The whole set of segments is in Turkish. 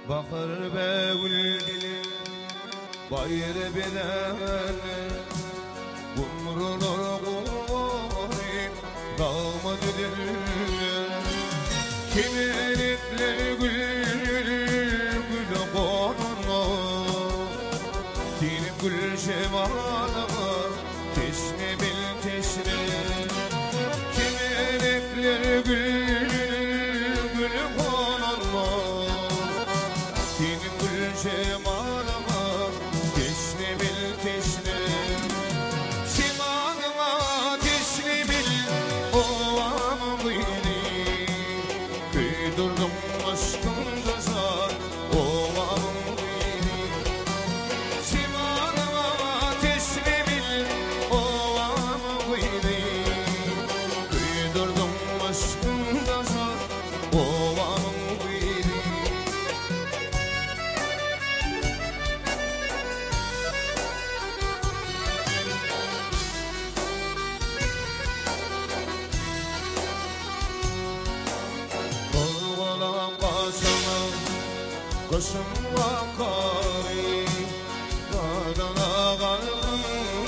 Bakır be bayır bilen Kumrular koyup dağma düdüller Kiminlikler gül konar Dinim gül şemada teşne bil teşne Kiminlikler gül konar Dinim gül şemada teşne bil teşne Şimadıma teşne bil ovam beni Kıydırdım aşkımda zar ovam beni Şimadıma teşne bil ovam beni Kıydırdım aşkımda zar ovam beni Kışım vakari Kadana kalbim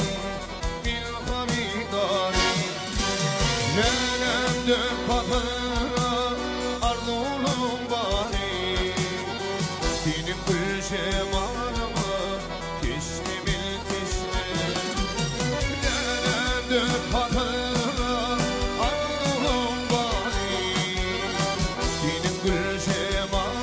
bil habidari Nelemde patıra ardulum bari Dinim gül şemarıma teşne bil teşne Nelemde patıra ardulum bari Dinim gül şemarıma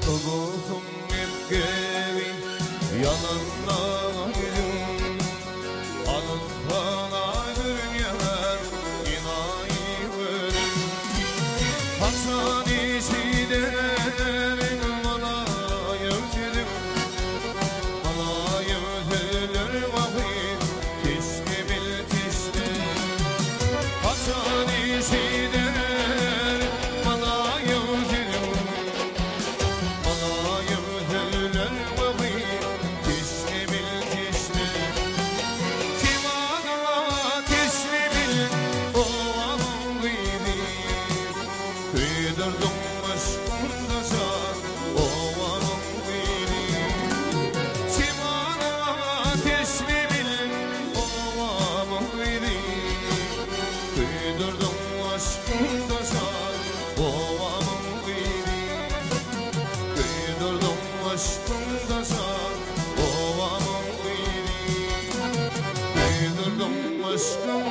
Tuzum gibi yanında gülüm Alıp bana dünyar inayı ölüm Hasan işi derim bana yüzülüm Bana yüzülür vakit teşne bil teşne Hasan işi derim bana yüzülüm Kıydırdım aşkımda zar ovam beni Simana teşne bil ovam beni Kıydırdım aşkımda zar ovam beni Kıydırdım aşkımda zar ovam beni Kıydırdım aşkımda